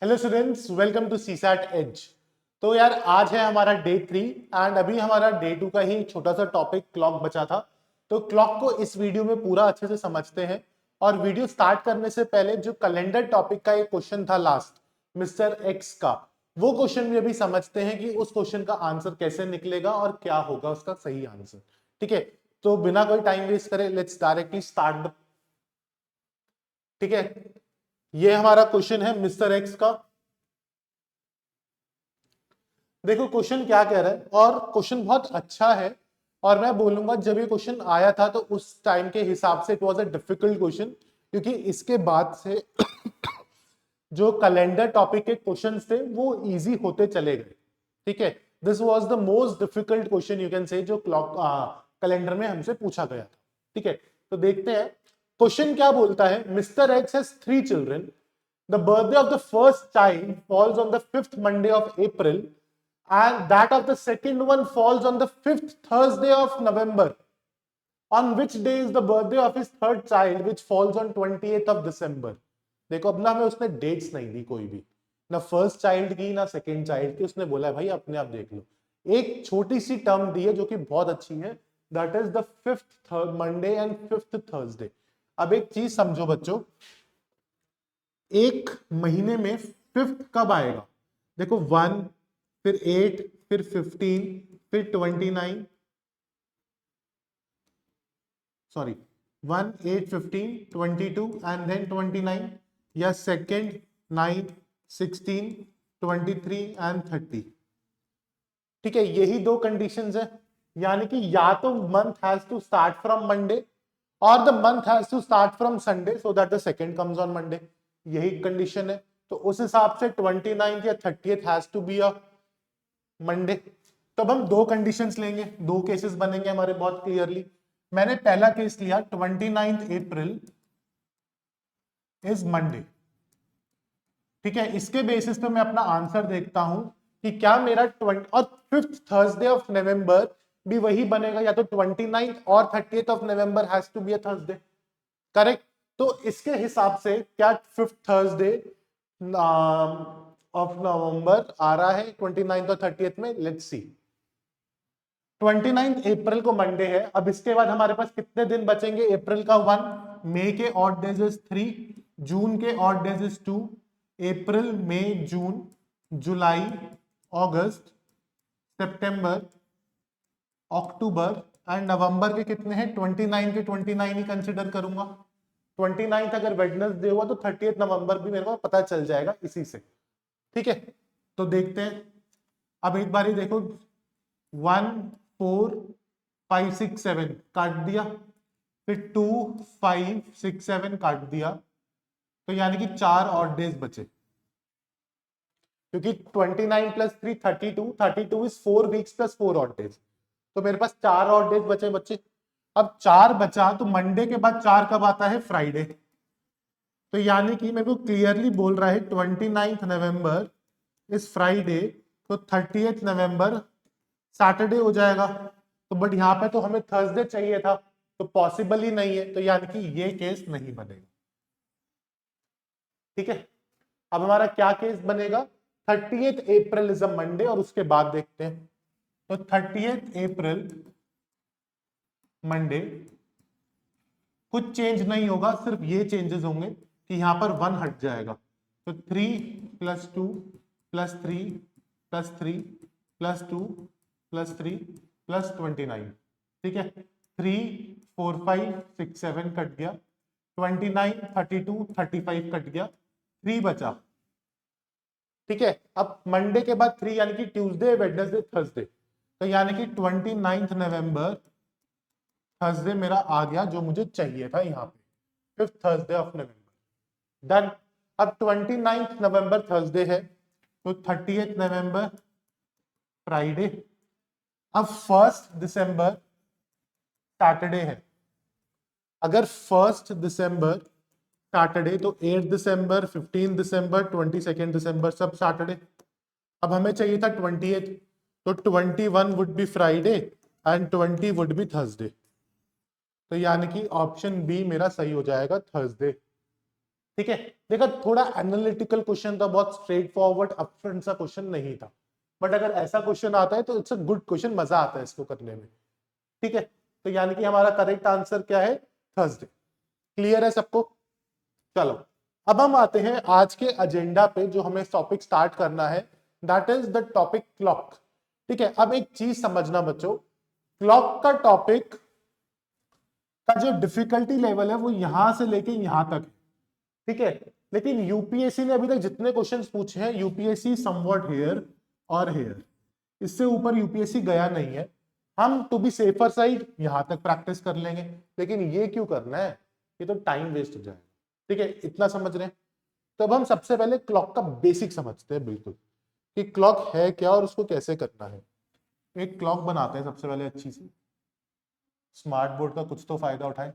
Hello students, welcome to CSAT edge. तो यार आज है हमारा डे 3 एंड अभी हमारा डे 2 का ही छोटा सा टॉपिक क्लॉक बचा था। तो क्लॉक को इस वीडियो में पूरा अच्छे से समझते हैं। और वीडियो स्टार्ट करने से पहले जो कैलेंडर टॉपिक का एक क्वेश्चन था लास्ट मिस्टर एक्स का, वो क्वेश्चन भी अभी समझते हैं कि उस क्वेश्चन का आंसर कैसे निकलेगा और क्या होगा उसका सही आंसर। ठीक है, तो बिना कोई टाइम वेस्ट करे लेट्स डायरेक्टली स्टार्ट द। ठीक है, ये हमारा क्वेश्चन है मिस्टर एक्स का। देखो क्वेश्चन क्या कह रहा है, और क्वेश्चन बहुत अच्छा है। और मैं बोलूंगा जब ये क्वेश्चन आया था तो उस टाइम के हिसाब से it was a difficult question, क्योंकि इसके बाद से जो कैलेंडर टॉपिक के क्वेश्चंस थे वो इजी होते चले गए। ठीक है, this was the most difficult question you can say जो क्लॉक कैलेंडर में हमसे पूछा गया था। ठीक है, तो देखते हैं क्वेश्चन क्या बोलता है। Mister x has 3 children. The birthday of the first child falls on the 5th Monday of April and that of the second one falls on the 5th Thursday of November. On which day is the birthday of his third child which falls on 28th of December? देखो अब ना हमें उसने dates नहीं दी कोई भी, ना first child की ना सेकंड चाइल्ड की। उसने बोला भाई अपने आप देख लो। एक छोटी सी टर्म दी है जो कि बहुत अच्छी है, that is the 5th Monday and 5th Thursday. अब एक चीज समझो बच्चों, एक महीने में 5th कब आएगा? देखो 1, फिर 8, फिर 15, फिर 29, सॉरी 1, 8, 15, 22 एंड देन 29, या सेकेंड 9, 16, 23 एंड 30। ठीक है, यही दो कंडीशंस है। यानी कि या तो month has to start from Monday और the month has to start from Sunday so that the second comes on Monday. यही कंडीशन है। तो उस हिसाब से 29 या 30th has to be a Monday. तो अब हम दो कंडीशंस लेंगे, दो केसेस बनेंगे हमारे बहुत क्लियरली। मैंने पहला केस लिया 29 अप्रैल इज मंडे। ठीक है, इसके बेसिस पे मैं अपना आंसर देखता हूं कि क्या मेरा 20 और 5th थर्सडे ऑफ नवंबर भी वही बनेगा, या तो 29 और 30th of November has to be a Thursday. Correct. तो इसके हिसाब से क्या 5th थर्सडे ऑफ नवंबर आ रहा है 29 और 30th में? Let's see. 29 अप्रैल को मंडे है। अब इसके बाद हमारे पास कितने दिन बचेंगे? अप्रैल का 1, मई के ऑड डेज इज 3, जून के ऑड डेज इज 2, अप्रैल मई जून जुलाई अगस्त सितंबर अक्टूबर एंड नवंबर के कितने हैं? 29 के 29 ही कंसिडर करूंगा। 29 अगर वेडनेसडे हुआ तो 30th नवंबर भी मेरे को पता चल जाएगा इसी से। ठीक है, तो देखते हैं। अब एक बार ही देखो, 1, 4, 5, 6, 7 काट दिया, फिर 2, 5, 6, 7 काट दिया। तो यानी कि 4 और डेज बचे, क्योंकि 29 प्लस 3 32, 32 इज 4 वीक्स प्लस 4 और डेज। तो मेरे पास 4 और डेज बचे बच्चे। अब 4 बचा तो मंडे के बाद 4 कब आता है? फ्राइडे। तो यानी कि मेरे को क्लियरली बोल रहा है 29 नवंबर इज फ्राइडे, तो 30th नवंबर सैटरडे हो जाएगा। तो बट यहां पे तो हमें थर्सडे चाहिए था, तो पॉसिबल ही नहीं है। तो यानी कि ये केस नहीं बनेगा। ठीक है, अब हमारा क्या केस बनेगा? 30th April is a Monday, और उसके बाद देखते हैं। तो 30th अप्रैल मंडे कुछ चेंज नहीं होगा, सिर्फ ये चेंजेस होंगे कि यहां पर 1 हट जाएगा। तो 3 + 2 + 3 + 3 + 2 + 3 + 29। ठीक है, 3, 4, 5, 6, 7 कट गया, 29, 32, 35 कट गया, 3 बचा। ठीक है, अब मंडे के बाद 3 यानी कि ट्यूसडे वेडनेसडे थर्सडे। तो यानी कि 29 नवंबर थर्सडे मेरा आ गया, जो मुझे चाहिए था यहाँ पे 5th Thursday of November. Done. अब 29 नवंबर थर्सडे है, तो 30th नवंबर फ्राइडे। अब 1 दिसंबर सैटरडे है। अगर 1 दिसंबर सैटरडे तो 8 दिसंबर, 15 दिसंबर, 22 दिसंबर सब सैटरडे। अब हमें चाहिए था 28th, तो 21 would be Friday and 20 would be Thursday. तो यानी कि ऑप्शन बी मेरा सही हो जाएगा, थर्सडे। ठीक है, देखा थोड़ा एनालिटिकल क्वेश्चन था, बहुत स्ट्रेट फॉरवर्ड अपफ्रंट सा क्वेश्चन नहीं था, बट अगर ऐसा क्वेश्चन आता है तो इट्स अ गुड क्वेश्चन, मजा आता है इसको करने में। ठीक है, तो यानी कि हमारा करेक्ट आंसर क्या है, थर्सडे। क्लियर है सबको? चलो अब हम आते हैं आज के एजेंडा पे, जो हमें टॉपिक स्टार्ट करना है, that is the topic clock. ठीक है, अब एक चीज समझना बच्चों, क्लॉक का टॉपिक का जो डिफिकल्टी लेवल है वो यहां से लेके यहां तक है। ठीक है, लेकिन यूपीएससी ने अभी तक जितने क्वेश्चंस पूछे हैं, यूपीएससी समवॉट हेयर और हेयर, इससे ऊपर यूपीएससी गया नहीं है। हम टू बी सेफर साइड यहां तक प्रैक्टिस कर लेंगे, लेकिन ये क्यों करना है, ये तो टाइम वेस्ट हो जाएगा। ठीक है, इतना समझ रहे हैं? तो अब हम सबसे पहले क्लॉक का बेसिक समझते हैं बिल्कुल, कि क्लॉक है क्या और उसको कैसे करना है। एक क्लॉक बनाते हैं सबसे पहले अच्छी सी, स्मार्ट बोर्ड का कुछ तो फायदा उठाएं।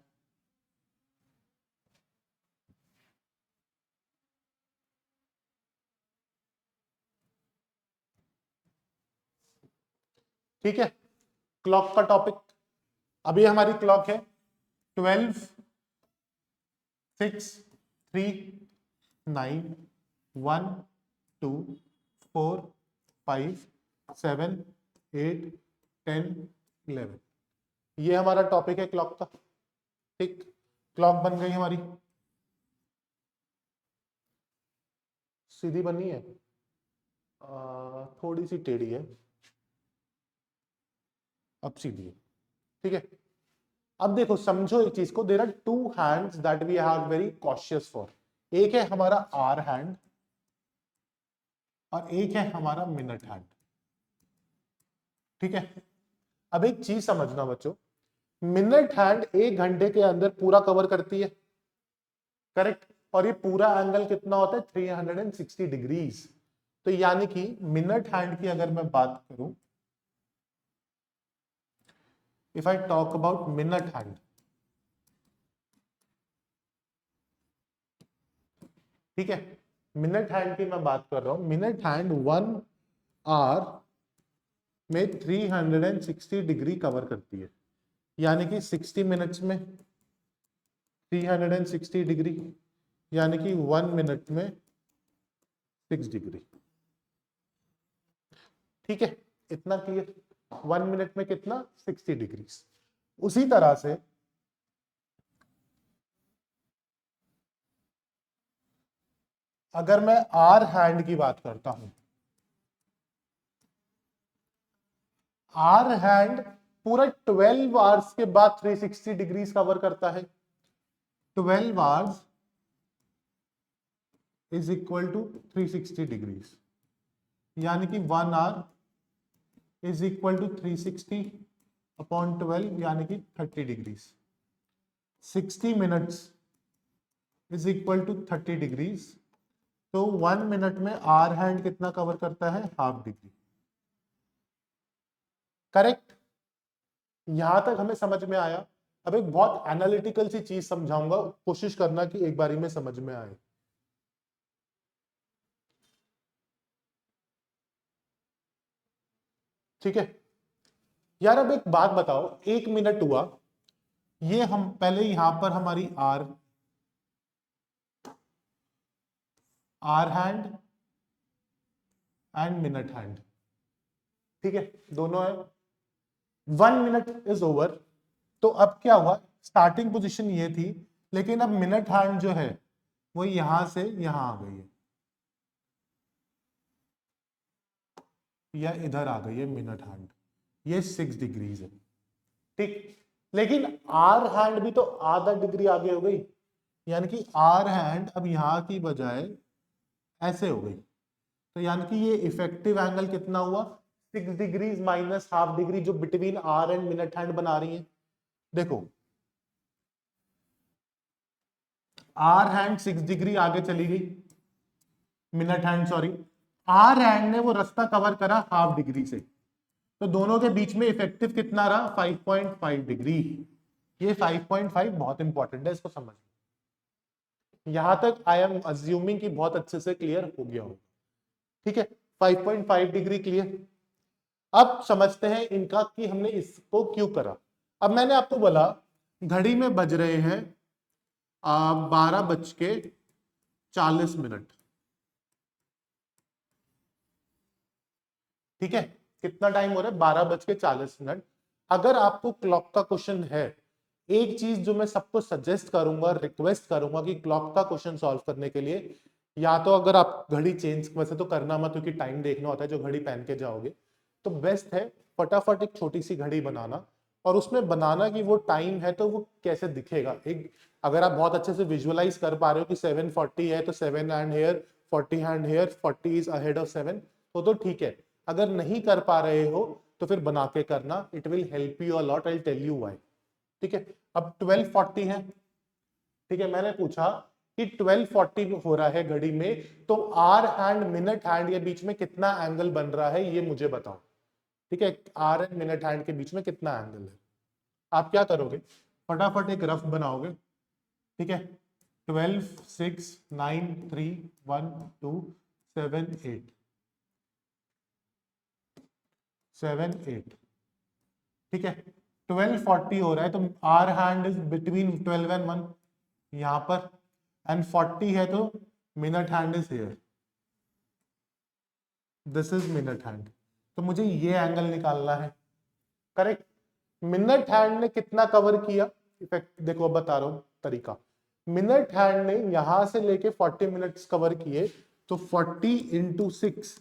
ठीक है, क्लॉक का टॉपिक, अभी हमारी क्लॉक है 12, 6, 3, 9, 1, 2, 4, 5, 7, 8, 10, 11, ये हमारा टॉपिक है क्लॉक का। ठीक, क्लॉक बन गई हमारी, सीधी बनी है, थोड़ी सी टेढ़ी है, अब सीधी है। ठीक है, अब देखो समझो एक चीज को, there are two hands that we are very cautious for. एक है हमारा आर हैंड और एक है हमारा मिनट हैंड। ठीक है, अब एक चीज समझना बच्चों, मिनट हैंड 1 घंटे के अंदर पूरा कवर करती है, करेक्ट, और ये पूरा एंगल कितना होता है, 360 डिग्रीज। तो यानी कि मिनट हैंड की अगर मैं बात करूं, if I talk about minute hand, ठीक है, मिनट हैंड की मैं बात कर रहा हूं, मिनट हैंड 1 आवर में 360 डिग्री कवर करती है, यानी कि 60 मिनट्स में 360 डिग्री, यानी कि 1 मिनट में 6 डिग्री। ठीक है, इतना क्लियर, 1 मिनट में कितना, 60 डिग्री। उसी तरह से अगर मैं आर हैंड की बात करता हूं, आर हैंड पूरा 12 आवर्स के बाद 360 डिग्रीज कवर करता है। 12 hours is equal to 360 degrees, यानी कि 1 hour is equal to 360 upon 12, यानी कि 30 degrees. 60 minutes is equal to 30 degrees. तो 1 मिनट में आर हैंड कितना कवर करता है, हाफ डिग्री। करेक्ट, यहां तक हमें समझ में आया। अब एक बहुत एनालिटिकल सी चीज समझाऊंगा, कोशिश करना कि एक बारी में समझ में आए। ठीक है यार, अब एक बात बताओ, 1 मिनट हुआ, ये हम पहले यहां पर हमारी hour hand and minute hand, ठीक है, दोनों है। 1 मिनट इज ओवर, तो अब क्या हुआ, स्टार्टिंग पोजीशन ये थी, लेकिन अब मिनट हैंड जो है वो यहां से यहां आ गई है, या इधर आ गई है मिनट हैंड, ये 6 डिग्रीज है। ठीक, लेकिन आर हैंड भी तो आधा डिग्री आगे हो गई, यानी कि आर हैंड अब यहां की बजाय ऐसे हो गई, तो यानी कि ये इफेक्टिव एंगल कितना हुआ, 6 डिग्रीज माइनस हाफ डिग्री, जो between hour and minute hand बना रही है। देखो आर हैंड 6 डिग्री आगे चली गई, minute hand sorry, hour hand ने वो रास्ता कवर करा हाफ डिग्री से, तो दोनों के बीच में इफेक्टिव कितना रहा, 5.5 डिग्री। ये 5.5 बहुत इंपॉर्टेंट है, इसको समझ, यहां तक आई एम अज्यूमिंग कि बहुत अच्छे से क्लियर हो गया हो। ठीक है, 5.5 डिग्री क्लियर। अब समझते हैं इनका कि हमने इसको क्यों करा। अब मैंने आपको बोला घड़ी में बज रहे हैं 12 बज के 40 मिनट। ठीक है, कितना टाइम हो रहा है? 12:40। अगर आपको क्लॉक का क्वेश्चन है, एक चीज जो मैं सबको सजेस्ट करूंगा, रिक्वेस्ट करूंगा कि क्लॉक का क्वेश्चन सॉल्व करने के लिए, या तो अगर आप घड़ी चेंज, वैसे तो करना मत क्योंकि टाइम देखना होता है जो घड़ी पहन के जाओगे, तो बेस्ट है फटाफट एक छोटी सी घड़ी बनाना, और उसमें बनाना कि वो टाइम है तो वो कैसे दिखेगा। एक अगर आप बहुत अच्छे से विजुअलाइज कर पा रहे हो कि 7:40 है तो 7 hand hair, 40 hand hair, 40 is ahead of 7, तो ठीक है। अगर नहीं कर पा रहे हो तो फिर बना के करना, it will help you a lot, I tell you why. ठीक है, अब 12:40 है। ठीक है, मैंने पूछा कि 12:40 हो रहा है घड़ी में, तो आर हैंड मिनट हैंड ये बीच में कितना एंगल बन रहा है ये मुझे बताओ। ठीक है, आर एंड मिनट हैंड के बीच में कितना एंगल है? आप क्या करोगे, फटाफट एक रफ बनाओगे। ठीक है, 12, 6, 9, 3, 1, 2, 7, 8, 7, 8। ठीक है, 12:40 हो रहा है तो hour hand is between 12 and 1 यहां पर, एंड 40 है तो minute hand is here, this is minute hand. तो मुझे ये एंगल निकालना है। करेक्ट, मिनट हैंड ने कितना कवर किया? इफेक्ट देखो, अब बता रहा हूं तरीका। मिनट हैंड ने यहां से लेके 40 मिनट्स कवर किए, तो 40 इंटू 6,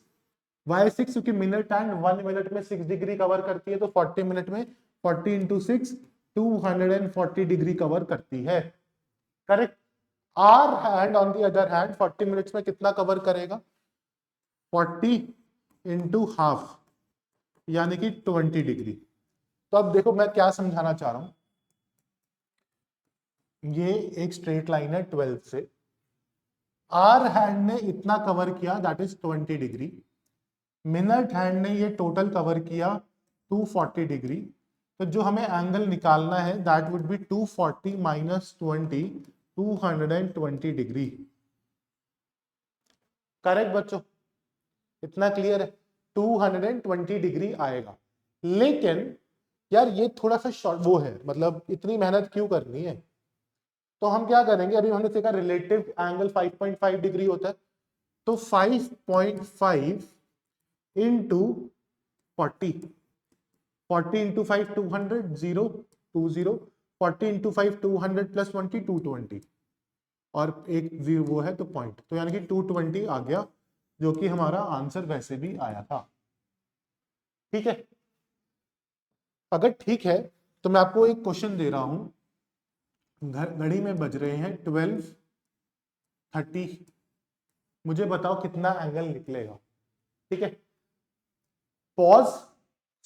वाई 6, क्योंकि मिनट हैंड 1 मिनट में 6 डिग्री कवर करती है, तो 40 मिनट में 40 इंटू 6 240 डिग्री कवर करती है। Correct, hour hand on the other hand 40 minutes में कितना कवर करेगा? 40 इंटू हाफ, यानी कि 20 डिग्री। तो अब देखो मैं क्या समझाना चाह रहा हूं, ये एक स्ट्रेट लाइन है 12 से, आर हैंड ने इतना कवर किया that is 20 degree, minute hand ने ये टोटल कवर किया 240 डिग्री, तो जो हमें एंगल निकालना है that would be 240 minus 20, 220 degree. Correct बच्चों, इतना क्लियर है? 220 डिग्री आएगा। लेकिन यार ये थोड़ा सा शॉर्ट वो है, मतलब इतनी मेहनत क्यों करनी है? तो हम क्या करेंगे, अभी हमने सीखा रिलेटिव एंगल 5.5 डिग्री होता है, तो 5.5 इंटू 40, 40 इंटू 5 200, 0, 20, 40 इंटू 5 200 प्लस 20 220, और एक वो है तो पॉइंट, तो यानी कि 220 आ गया, जो कि हमारा आंसर वैसे भी आया था। ठीक है, अगर ठीक है तो मैं आपको एक क्वेश्चन दे रहा हूं, घड़ी में बज रहे हैं 12:30, मुझे बताओ कितना एंगल निकलेगा। ठीक है, pause,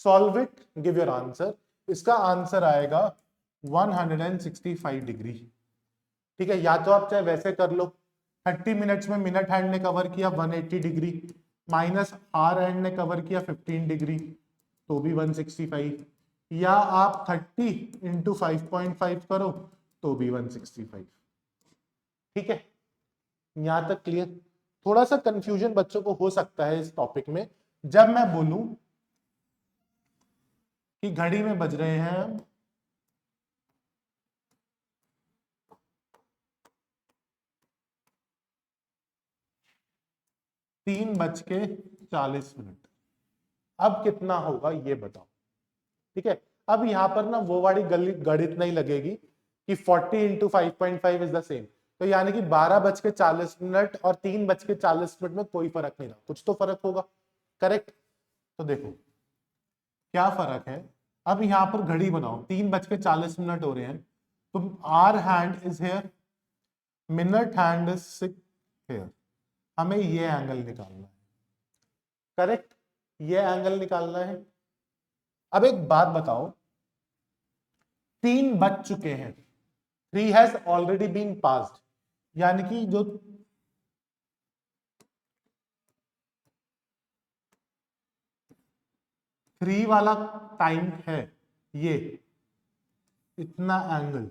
solve it, give your answer. इसका आंसर आएगा 165 डिग्री। ठीक है, या तो आप चाहे वैसे कर लो, 30 मिनट्स में मिनट हैंड ने कवर किया 180 डिग्री, माइनस आर हैंड ने कवर किया 15 डिग्री, तो भी 165, या आप 30 इंटू 5.5 करो तो भी 165। ठीक है, यहां तक क्लियर? थोड़ा सा कंफ्यूजन बच्चों को हो सकता है इस टॉपिक में, जब मैं बोलूं कि घड़ी में बज रहे हैं 3:40, अब कितना होगा ये बताओ। ठीक है, अब यहां पर ना वो वाली गणित नहीं लगेगी कि 40 इंटू 5.5 इज द सेम, तो यानी कि 12:40 और 3:40 में कोई फर्क नहीं रहा, कुछ तो फर्क होगा। करेक्ट, तो देखो क्या फर्क है। अब यहां पर घड़ी बनाओ, 3:40 हो रहे हैं, तो hour hand is here, minute hand is here, हमें ये एंगल निकालना है। करेक्ट, ये एंगल निकालना है। अब एक बात बताओ, 3 बज चुके हैं, 3 हैज ऑलरेडी बीन पास्ड, यानी कि जो 3 वाला टाइम है, ये इतना एंगल,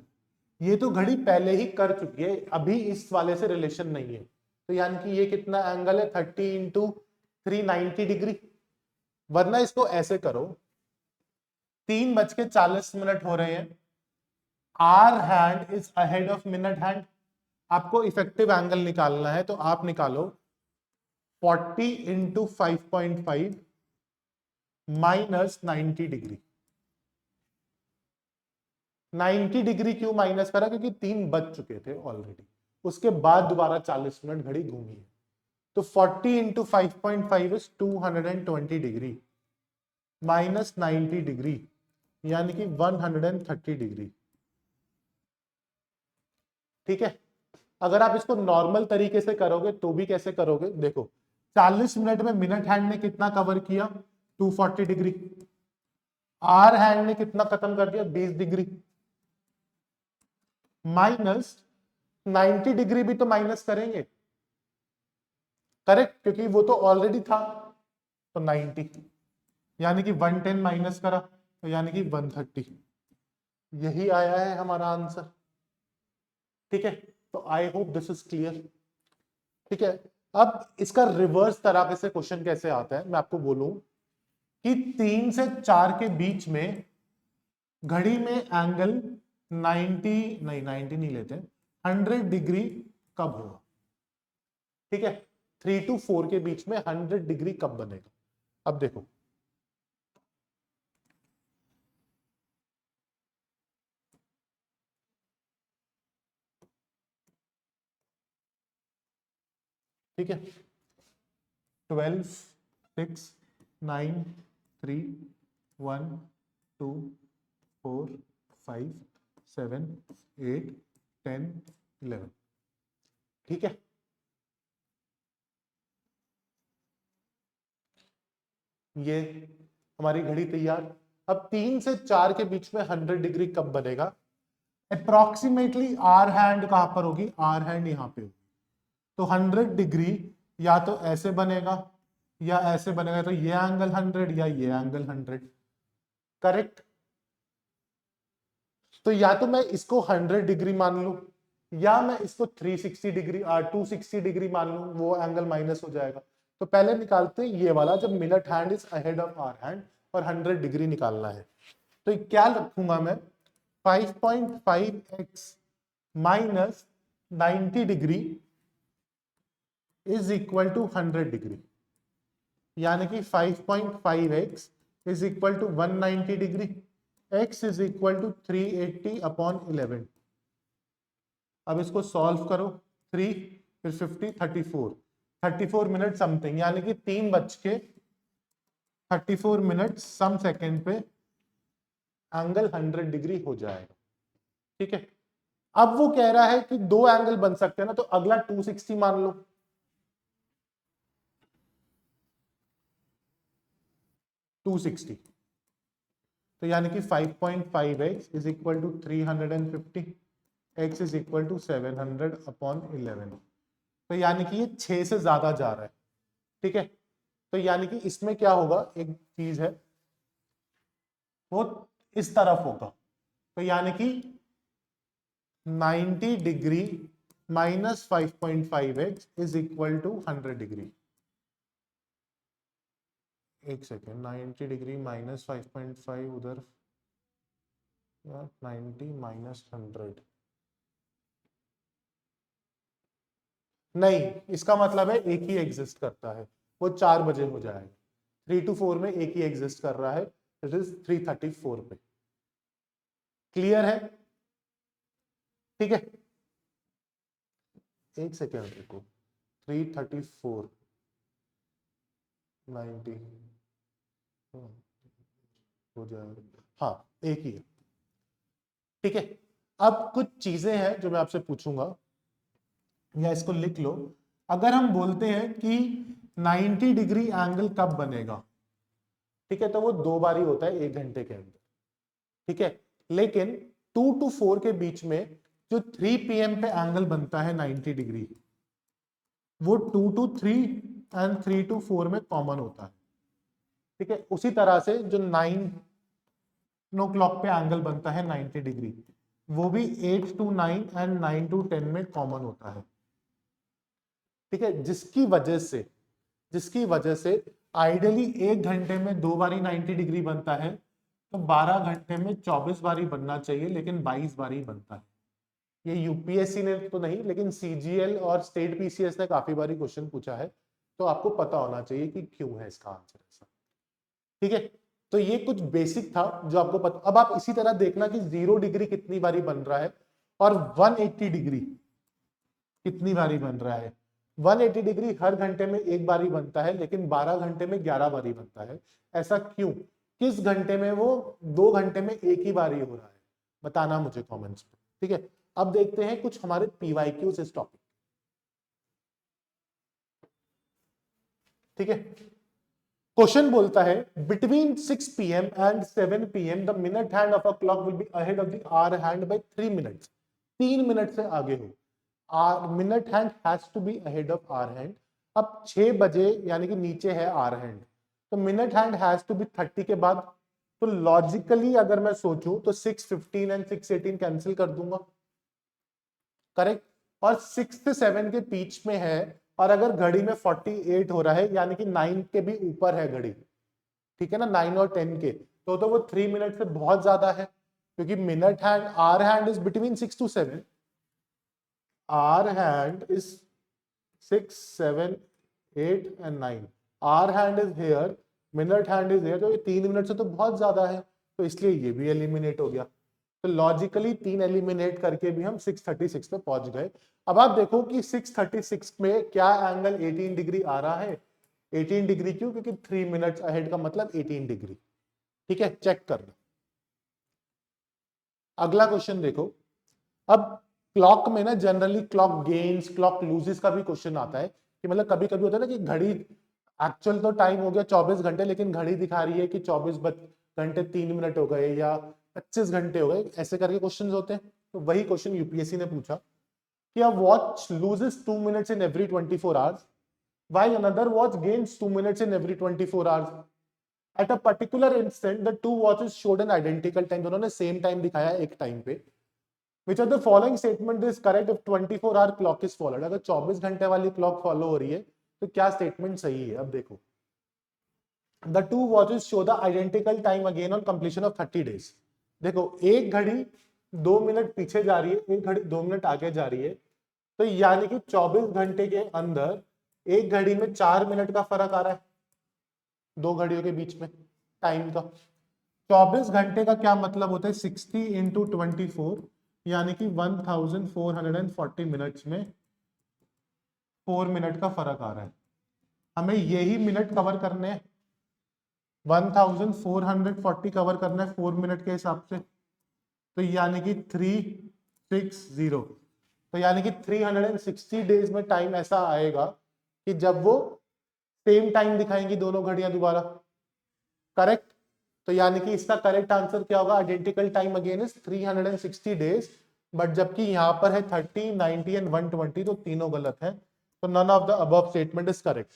ये तो घड़ी पहले ही कर चुकी है, अभी इस वाले से रिलेशन नहीं है, तो यानी कि ये कितना एंगल है? 30 इंटू 390 डिग्री। वरना इसको ऐसे करो, 3:40 हो रहे हैं, hour hand is ahead of minute hand, आपको इफेक्टिव एंगल निकालना है तो आप निकालो 40 इंटू 5.5 माइनस 90 डिग्री। 90 डिग्री क्यों माइनस करा? क्योंकि 3 बज चुके थे ऑलरेडी, उसके बाद दोबारा 40 मिनट घड़ी घूमी है। तो 40 into 5.5 is 220 degree minus 90 degree यानी कि 130 डिग्री। ठीक है, अगर आप इसको नॉर्मल तरीके से करोगे तो भी कैसे करोगे, देखो 40 मिनट में मिनट हैंड ने कितना कवर किया? 240 डिग्री। आर हैंड ने कितना खत्म कर दिया? 20 डिग्री। माइनस 90 डिग्री भी तो माइनस करेंगे, करेक्ट, क्योंकि वो तो ऑलरेडी था। तो 90 यानी कि 110 माइनस करा तो यानी कि 130। यही आया है हमारा आंसर। ठीक है, तो I hope this is clear. ठीक है, अब इसका रिवर्स तरीके से क्वेश्चन कैसे आता है मैं आपको बोलूं कि 3 से 4 के बीच में घड़ी में एंगल 90 नहीं लेते, 100 डिग्री कब होगा? ठीक है, 3 to 4 के बीच में 100 डिग्री कब बनेगा? अब देखो ठीक है, 12 6 9 3 1 2 4 5 7 8 10 11। ठीक है, ये हमारी घड़ी तैयार। अब 3 से 4 के बीच में 100 डिग्री कब बनेगा? अप्रोक्सीमेटली आर हैंड कहां पर होगी? आर हैंड यहां पे होगी। तो 100 डिग्री या तो ऐसे बनेगा या ऐसे बनेगा, तो ये एंगल 100 या ये एंगल 100। करेक्ट, तो या तो मैं इसको 100 डिग्री मान लूं या मैं इसको 360 डिग्री 260 डिग्री मान लूं, वो एंगल माइनस हो जाएगा। तो पहले निकालते हैं ये वाला, जब minute hand is ahead of hour hand और 100 डिग्री निकालना है। तो क्या रखूंगा मैं? 5.5x minus 90 degree is equal to 100 degree, यानी कि 5.5x is equal to 190 degree, x is equal to 380 upon 11। अब इसको सॉल्व करो, 3 फिर 50 34 मिनट समथिंग, यानी कि 3:34 मिनट सम सेकेंड पे एंगल 100 डिग्री हो जाएगा। ठीक है, अब वो कह रहा है कि दो एंगल बन सकते हैं ना, तो अगला 260 मान लो। 260 तो यानी कि 5.5x is equal to 350, x is equal to 700 upon 11। तो यानी कि ये 6 से ज्यादा जा रहा है। ठीक है, तो यानी कि इसमें क्या होगा, एक चीज है वो इस तरफ होगा। तो यानी कि 90 degree minus 5.5x is equal to 100 degree. एक सेकेंड, 90 डिग्री माइनस 5.5 उधर, 90 माइनस 100 नहीं, इसका मतलब है एक ही एग्जिस्ट करता है, वो 4 बजे हो जाएगा। 3 to 4 में एक ही एग्जिस्ट कर रहा है, इट इज 3:34 पे। क्लियर है? ठीक है, एक सेकेंड रुको, 3:34 90 हो जाएगा, हाँ एक ही है। ठीक है, अब कुछ चीजें हैं जो मैं आपसे पूछूंगा, या इसको लिख लो। अगर हम बोलते हैं कि 90 डिग्री एंगल कब बनेगा, ठीक है, तो वो 2 बार ही होता है 1 घंटे के अंदर। ठीक है, लेकिन 2 to 4 के बीच में जो 3 PM पे एंगल बनता है 90 डिग्री, वो 2 to 3 एंड 3 to 4 में कॉमन होता है। ठीक है, उसी तरह से जो 9 o'clock पे एंगल बनता है 90 डिग्री, वो भी 8 to 9 एंड 9 to 10 में कॉमन होता है। ठीक है, जिसकी वजह से आइडियली 1 घंटे में 2 बारी 90 डिग्री बनता है, तो 12 घंटे में 24 बारी बनना चाहिए, लेकिन 22 बारी बनता है। ये यूपीएससी ने तो नहीं, लेकिन सीजीएल और स्टेट पीसीएस ने काफी बारी क्वेश्चन पूछा है, तो आपको पता होना चाहिए कि क्यों है इसका आंसर ऐसा। ठीक है, तो ये कुछ बेसिक था जो आपको पता। अब आप इसी तरह देखना कि 0 डिग्री कितनी बारी बन रहा है और 180 डिग्री कितनी बारी बन रहा है। 180 डिग्री हर घंटे में एक बारी बनता है, लेकिन 12 घंटे में 11 बारी बनता है। ऐसा क्यों? किस घंटे में वो 2 घंटे में एक ही बारी हो रहा है, बताना मुझे कमेंट्स में। ठीक है, अब देखते हैं कुछ हमारे पीवाईक्यूज इस टॉपिक। ठीक है, क्वेश्चन बोलता है between 6 PM and 7 PM the minute hand of a clock will be ahead of the hour hand by 3 minutes. 3 minute से आगे हो। Or minute hand has to be ahead of hour hand. अब 6 बजे यानी कि नीचे है आवर हैंड, तो minute hand has to be 30 के बाद। तो लॉजिकली अगर मैं सोचूं तो 6:15 एंड 6:18 कैंसिल कर दूंगा, करेक्ट। और 6 से 7 के बीच में है, और अगर घड़ी में 48 हो रहा है यानी कि 9 के भी ऊपर है घड़ी, ठीक है ना, 9 और 10 के, तो वो 3 मिनट से बहुत ज्यादा है, क्योंकि minute hand hour hand is between 6 to 7। Hour hand is 6, 7, 8 and 9। Hour hand is here, minute hand is here, तो ये 3 मिनट से तो बहुत ज्यादा है, तो इसलिए ये भी एलिमिनेट हो गया। तो लॉजिकली 3 एलिमिनेट करके भी हम 636 पे पहुंच गए। अब आप देखो कि 636 में क्या एंगल 18 डिग्री आ रहा है। 18 डिग्री क्यों? क्योंकि 3 मिनट्स अहेड का मतलब 18 डिग्री। ठीक है, चेक कर लो। अगला क्वेश्चन देखो। अब क्लॉक में ना generally clock gains clock loses का भी क्वेश्चन आता है, कि मतलब कभी कभी होता है ना कि घड़ी एक्चुअल तो टाइम हो गया 24 घंटे, लेकिन घड़ी दिखा रही है कि 24 घंटे 3 मिनट हो गए या 25 घंटे हो गए, ऐसे करके क्वेश्चंस होते हैं। तो वही क्वेश्चन यूपीएससी ने पूछा कि a watch loses 2 minutes in every 24 hours while another watch gains 2 minutes in every 24 hours. At a particular instant, the two watches showed an identical time. दोनों ने सेम टाइम दिखाया एक टाइम पे। Which of the following statement is correct if 24-hour clock is followed? अगर 24 घंटे वाली clock follow हो रही है तो क्या स्टेटमेंट सही है? अब देखो, the two watches show the identical time again on completion of 30 days. देखो, एक घड़ी 2 मिनट पीछे जा रही है, एक घड़ी 2 मिनट आगे जा रही है, तो यानी कि 24 घंटे के अंदर एक घड़ी में 4 मिनट का फर्क आ रहा है दो घड़ियों के बीच में टाइम का। 24 घंटे का क्या मतलब होता है? 60 इंटू 24 यानी कि 1440 मिनट्स में 4 मिनट का फर्क आ रहा है। हमें यही मिनट कवर करने हैं, 1440 कवर करना है 4 मिनट के हिसाब से, तो यानी कि 360, तो यानी कि 360 डेज में टाइम ऐसा आएगा कि जब वो सेम टाइम दिखाएंगी दोनों घड़ियां दोबारा, करेक्ट। तो यानी कि इसका करेक्ट आंसर क्या होगा? Identical time again is 360 days, but जबकि यहां पर है 30, 90 एंड 120, तो तीनों गलत है। तो none of the above statement is correct.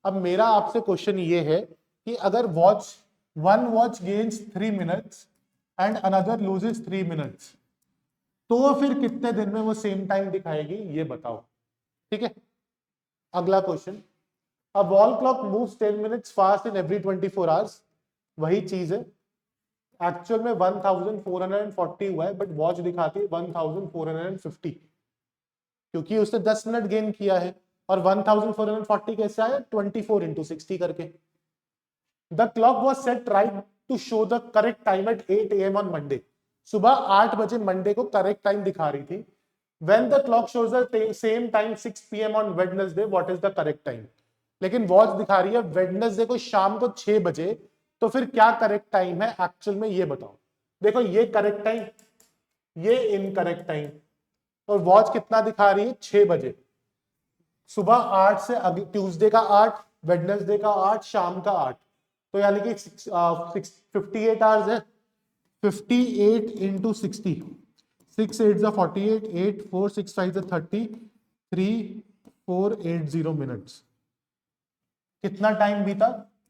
अब मेरा आपसे क्वेश्चन ये है कि अगर one watch gains 3 minutes and another loses 3 minutes, तो फिर कितने दिन में वो सेम टाइम दिखाएगी, ये बताओ। ठीक है, अगला question. A wall clock moves 10 minutes fast in every 24 hours. वही चीज है, एक्चुअल में 1440 हुआ है, बट वॉच दिखाती है 1450, क्योंकि उसने 10 मिनट गेन किया है। और 1440 कैसे आया? 24 इंटू 60 करके। The clock was set right to show the correct time at 8 AM on Monday. सुबह 8 बजे मंडे को करेक्ट टाइम दिखा रही थी। When the clock shows the same time 6 PM on Wednesday, what is the correct time? लेकिन watch दिखा रही है वेडनेसडे को शाम को 6 बजे, तो फिर क्या करेक्ट टाइम है एक्चुअल में, ये बताओ। देखो, ये करेक्ट टाइम, ये इनकरेक्ट टाइम, और वॉच कितना दिखा रही है? 6 बजे। सुबह 8 से ट्यूसडे का 8, वेडनेसडे का 8, शाम का 8, तो यानी कि 58 आवर्स है। 58 इंटू 60, 6 8 जा 48, 8 4 6 5 जा 30, 3480 मिनट्स। कितना टाइम बीता?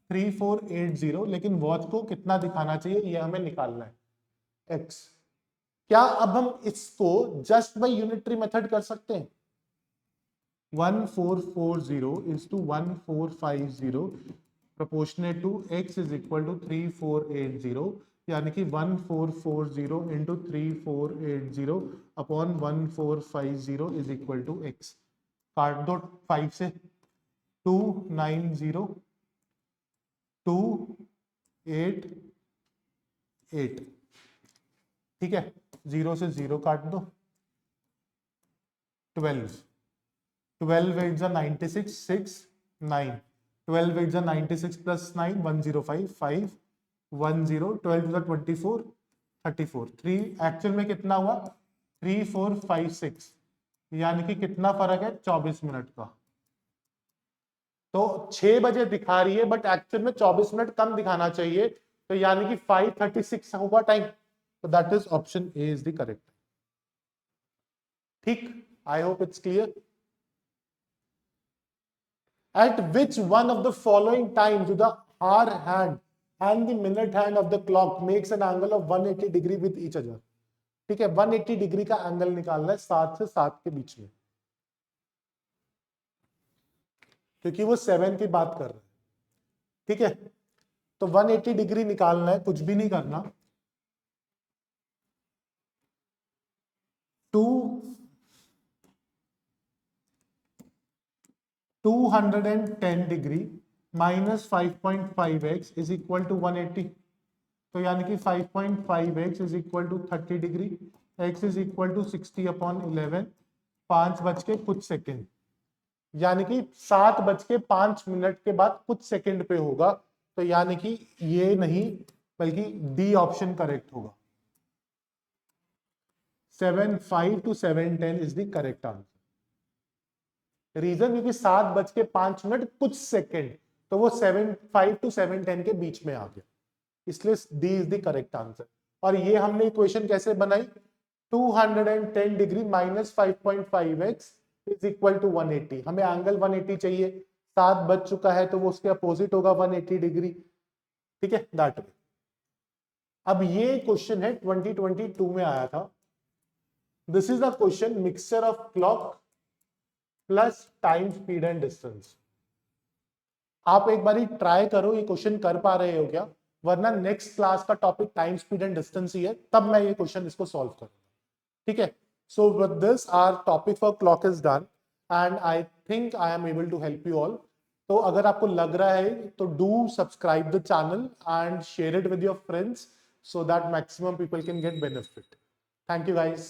3480, लेकिन वॉच को कितना दिखाना चाहिए ये हमें निकालना है, x। क्या अब हम इसको जस्ट बाय यूनिटरी मेथड कर सकते हैं? 1440 is to 1450 proportionate to x is equal to 3480, यानी कि 1440 into 3480 upon 1450 is equal to X. काट दो 5 से, 290288, ठीक है, 0 से 0 काट दो, 12 8 जा 96 6 9, 12 8 जा 96 प्लस 9 105 5 10, 12 टू 24 34, 3 एक्चुअल में कितना हुआ 3456, यानी कि कितना फर्क है 24 मिनट का। तो 6 बजे दिखा रही है बट एक्चुअल में 24 मिनट कम दिखाना चाहिए, तो यानी कि 5:36 होगा टाइम, तो that is option A is the correct. ठीक, I hope it's clear. At which one of the following times the hour hand and the minute hand of the clock makes an angle of 180 degree with each other? ठीक है, 180 degree का angle निकालना है 7 से 7 के बीच में, क्योंकि वो 7 की बात कर रहे हैं। ठीक है, तो 180 डिग्री निकालना है, कुछ भी नहीं करना, 210 degree minus 5.5x is equal to 180, तो यानी कि 5.5x is equal to 30 degree, x is equal to 60 upon 11, 5 बज के कुछ सेकेंड, यानी कि 7 बज के 5 मिनट के बाद कुछ सेकेंड पे होगा, तो यानी कि ये नहीं बल्कि डी ऑप्शन करेक्ट होगा। 7:05 to 7:10 is the correct answer. Reason क्योंकि 7 बज के 5 मिनट कुछ सेकेंड, तो वो 7:05 to 7:10 के बीच में आ गया, इसलिए D is the correct answer. और ये हमने इक्वेशन कैसे बनाई, 210 degree minus 5.5x is equal to 180, हमें एंगल 180 चाहिए, 7 बज चुका है तो वो उसके अपोजिट होगा 180 डिग्री। ठीक है, दैट वे। अब ये क्वेश्चन है 2022 में आया था। This is the question, mixture of clock plus time speed and distance. आप एक बार ट्राई करो, ये क्वेश्चन कर पा रहे हो क्या, वरना नेक्स्ट क्लास का topic time speed and distance ही है, तब मैं ये क्वेश्चन इसको सॉल्व करूंगा। ठीक है, so with this our topic for clock is done and I think I am able to help you all. तो अगर आपको लग रहा है तो do subscribe the channel and share it with your friends so that maximum people can get benefit. Thank you guys.